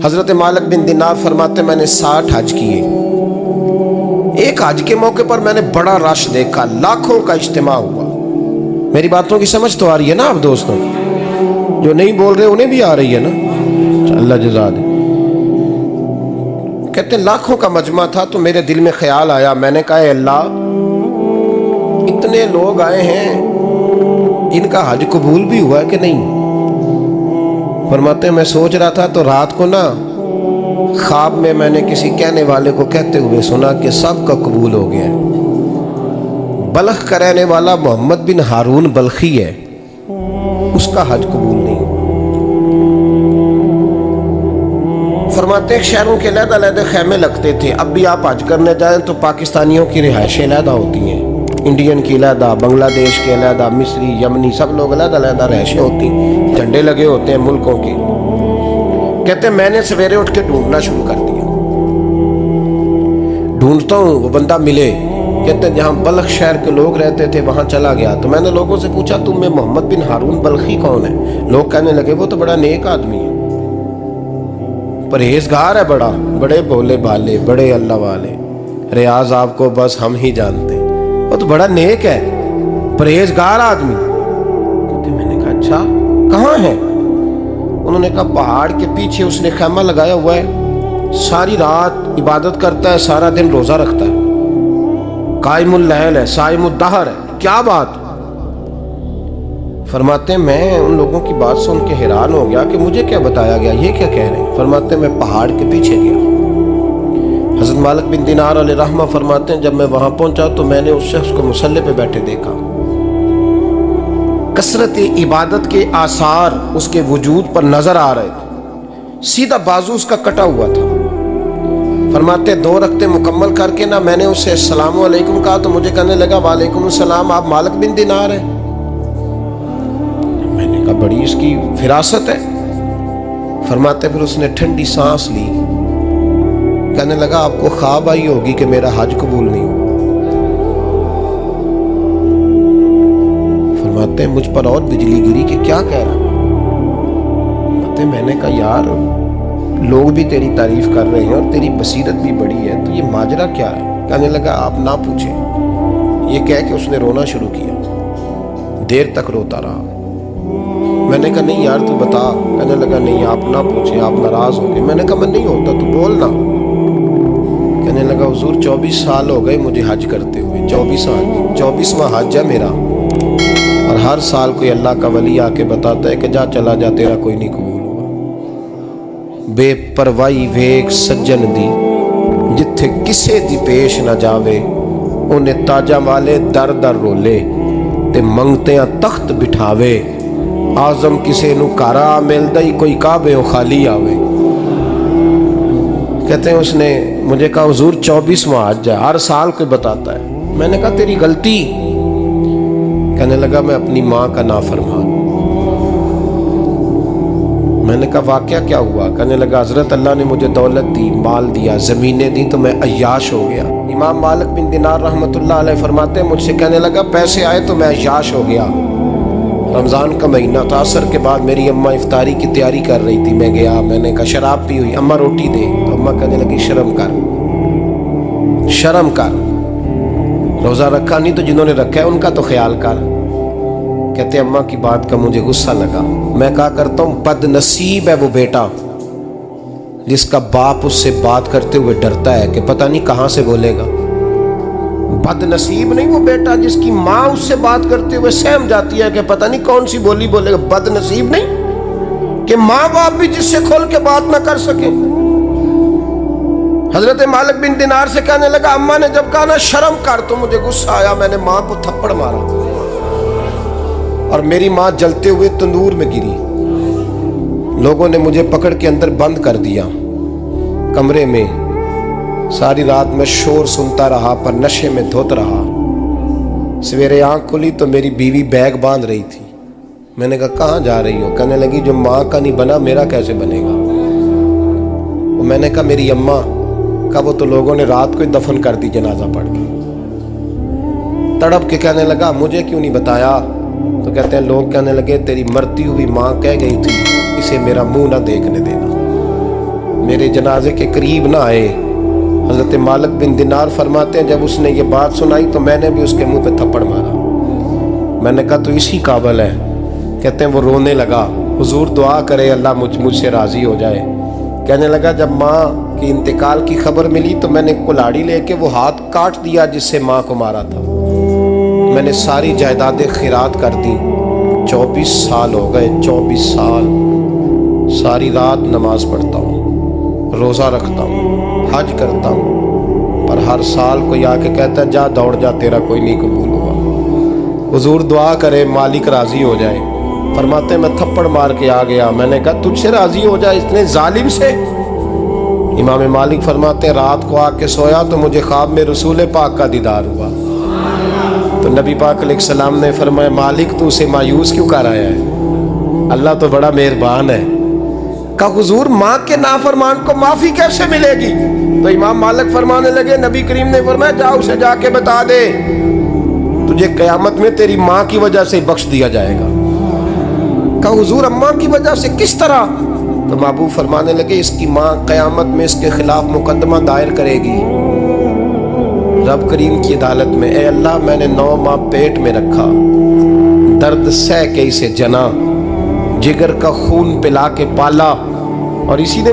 حضرت مالک بن دینار فرماتے میں نے 60 حج کیے. ایک حج کے موقع پر میں نے بڑا رش دیکھا، لاکھوں کا اجتماع ہوا. میری باتوں کی سمجھ تو آ رہی ہے نا آپ دوستوں؟ جو نہیں بول رہے انہیں بھی آ رہی ہے نا؟ اللہ جزا دے. کہتے ہیں لاکھوں کا مجمع تھا تو میرے دل میں خیال آیا. میں نے کہا اے اللہ، اتنے لوگ آئے ہیں، ان کا حج قبول بھی ہوا ہے کہ نہیں؟ فرماتے ہیں میں سوچ رہا تھا تو رات کو نا خواب میں نے کسی کہنے والے کو کہتے ہوئے سنا کہ سب کا قبول ہو گیا ہے. بلخ کا رہنے والا محمد بن ہارون بلخی ہے، اس کا حج قبول نہیں. فرماتے ہیں شہروں کے علیحدہ علیحدہ خیمے لگتے تھے. اب بھی آپ حج کرنے جائیں تو پاکستانیوں کی رہائشیں علیحدہ ہوتی ہیں، انڈین کی علیحدہ، بنگلہ دیش کے علیحدہ، مصری، یمنی، سب لوگ علیحدہ علیحدہ رہائشیں ہوتی ہیں، جھنڈے لگے ہوتے ہیں ملکوں کے. کہتے ہیں میں نے سویرے اٹھ کے ڈھونڈنا شروع کر دیا. ڈھونڈتا ہوں وہ بندہ ملے. کہتے ہیں جہاں بلخ شہر کے لوگ رہتے تھے وہاں چلا گیا تو میں نے لوگوں سے پوچھا تم میں محمد بن ہارون بلخی کون ہے؟ لوگ کہنے لگے وہ تو بڑا نیک آدمی ہے، پرہیزگار ہے، بڑے بولے بھالے، بڑے اللہ والے. ریاض آپ کو بس ہم ہی جانتے ہیں، وہ تو بڑا نیک ہے، پرہیزگار آدمی. میں نے کہا اچھا کہاں ہے؟ انہوں نے کہا پہاڑ کے پیچھے اس نے خیمہ لگایا ہوا ہے، ساری رات عبادت کرتا ہے، سارا دن روزہ رکھتا ہے، قائم اللیل ہے، صائم الدہر ہے. کیا بات؟ فرماتے ہیں میں ان لوگوں کی بات سن کے حیران ہو گیا کہ مجھے کیا بتایا گیا، یہ کیا کہہ رہے ہیں. فرماتے ہیں میں پہاڑ کے پیچھے گیا. حضرت مالک بن دینار علیہ رحمہ فرماتے ہیں جب میں وہاں پہنچا تو میں نے اس شخص کو مصلی پہ بیٹھے دیکھا. کثرت عبادت کے آثار اس کے وجود پر نظر آ رہے تھے. سیدھا بازو اس کا کٹا ہوا تھا. فرماتے 2 رکعتیں مکمل کر کے نا میں نے اسے السلام علیکم کہا تو مجھے کہنے لگا وعلیکم السلام، آپ مالک بن دینار ہیں؟ میں نے کہا بڑی اس کی فراست ہے. فرماتے پھر اس نے ٹھنڈی سانس لی، کہنے لگا آپ کو خواب آئی ہوگی کہ میرا حج قبول نہیں ہوا. فرماتے ہیں مجھ پر اور بجلی گری کہ کیا کہہ رہا. فرماتے میں نے کہا یار لوگ بھی تیری تعریف کر رہے ہیں اور تیری بصیرت بھی بڑی ہے، تو یہ ماجرا کیا ہے؟ کہنے لگا آپ نہ پوچھیں. یہ کہہ کے اس نے رونا شروع کیا، دیر تک روتا رہا. میں نے کہا نہیں یار تو بتا. کہنے لگا نہیں آپ نہ پوچھیں، آپ ناراض ہوں گے. میں نے کہا میں نہیں ہوتا، تو بولنا. کہنے لگا حضور 24 سال ہو گئے مجھے حج کرتے ہوئے، 24واں حج ہے میرا، اور ہر سال کوئی اللہ کا ولی آ کے بتاتا ہے کہ جا چلا جا تیرا کوئی نہیں قبول ہوا. بے پروائی ویک سجن دی جتھے کسے دی پیش نہ جاوے، انہیں تاجاں والے در در رولے تے منگتیاں تخت بٹھاوے. آزم کسے نو کارا ملدا ہی کوئی کعبے و خالی آوے. کہتے ہیں اس نے مجھے کہا حضور 24واں حج ہے، ہر سال کوئی بتاتا ہے. میں نے کہا تیری غلطی. کہنے لگا میں اپنی ماں کا نافرمان. میں نے کہا واقعہ کیا ہوا؟ کہنے لگا حضرت اللہ نے مجھے دولت دی، مال دیا، زمینیں دی تو میں عیاش ہو گیا. امام مالک بن دینار رحمۃ اللہ علیہ فرماتے ہیں مجھ سے کہنے لگا پیسے آئے تو میں عیاش ہو گیا. رمضان کا مہینہ تھا، عصر کے بعد میری اماں افطاری کی تیاری کر رہی تھی. میں گیا، میں نے کہا شراب پی ہوئی، اماں روٹی دے. تو اماں کہنے لگی شرم کر، روزہ رکھا نہیں تو جنہوں نے رکھا ہے ان کا تو خیال کر. کہتے اماں کی بات کا مجھے غصہ لگا. میں کہا کرتا ہوں بد نصیب ہے وہ بیٹا جس کا باپ اس سے بات کرتے ہوئے ڈرتا ہے کہ پتہ نہیں کہاں سے بولے گا. بد نصیب نہیں وہ بیٹا جس کی ماں اس سے بات کرتے ہوئے سہم جاتی ہے کہ پتہ نہیں کون سی بولی بولے گا. بد نصیب نہیں کہ ماں باپ بھی جس سے کھول کے بات نہ کر سکے. حضرت مالک بن دینار سے کہنے لگا اماں نے جب کہا نا شرم کر تو مجھے غصہ آیا. میں نے ماں کو تھپڑ مارا اور میری ماں جلتے ہوئے تندور میں گری. لوگوں نے مجھے پکڑ کے اندر بند کر دیا کمرے میں. ساری رات میں شور سنتا رہا پر نشے میں دھوت رہا. سویرے آنکھ کھلی تو میری بیوی بیگ باندھ رہی تھی. میں نے کہا کہاں جا رہی ہو؟ کہنے لگی جو ماں کا نہیں بنا میرا کیسے بنے گا. میں نے کہا میری اماں کا وہ تو لوگوں نے رات کو ہی دفن کر دی جنازہ پڑھ کے. تڑپ کے کہنے لگا مجھے کیوں نہیں بتایا؟ تو کہتے ہیں لوگ کہنے لگے تیری مرتی ہوئی ماں کہہ گئی تھی اسے میرا منہ نہ دیکھنے دینا. میرے جنازے کے قریب نہ آئے۔ حضرت مالک بن دینار فرماتے ہیں جب اس نے یہ بات سنائی تو میں نے بھی اس کے منہ پہ تھپڑ مارا۔ میں نے کہا تو اسی قابل ہے۔ کہتے ہیں وہ رونے لگا، حضور دعا کرے اللہ مجھ سے راضی ہو جائے۔ کہنے لگا جب ماں کی انتقال کی خبر ملی تو میں نے کلاڑی لے کے وہ ہاتھ کاٹ دیا جس سے ماں کو مارا تھا۔ میں نے ساری جائیدادیں خیرات کر دیں۔ 24 سال ہو گئے، 24 سال ساری رات نماز پڑھتا ہوں، روزہ رکھتا ہوں، حج کرتا ہوں، پر ہر سال کوئی آ کے کہتا ہے جا دوڑ جا تیرا کوئی نہیں قبول ہوا۔ حضور دعا کرے مالک راضی ہو جائے۔ فرماتے میں تھپڑ مار کے آ گیا، میں نے کہا تجھ سے راضی ہو جائے اتنے ظالم سے؟ امام مالک فرماتے ہیں رات کو آ کے سویا تو مجھے خواب میں رسول پاک کا دیدار ہوا۔ تو نبی پاک علیہ السلام نے فرمایا مالک تو اسے مایوس کیوں کر آیا ہے؟ اللہ تو بڑا مہربان ہے۔ کہا حضور ماں کے نافرمان کو معافی کیسے ملے گی؟ تو امام مالک فرمانے لگے نبی کریم نے فرمایا جا اسے جا کے بتا دے تجھے قیامت میں تیری ماں کی وجہ سے بخش دیا جائے گا۔ کہا حضور اماں کی وجہ سے کس طرح؟ تو محبوب فرمانے لگے اس کی ماں قیامت میں اس کے خلاف مقدمہ دائر کرے گی رب کریم کی عدالت میں، اے اللہ میں نے 9 ماہ پیٹ میں رکھا، درد سہ کے اسے جنا، جگر کا خون پلا کے پالا، اور اسی نے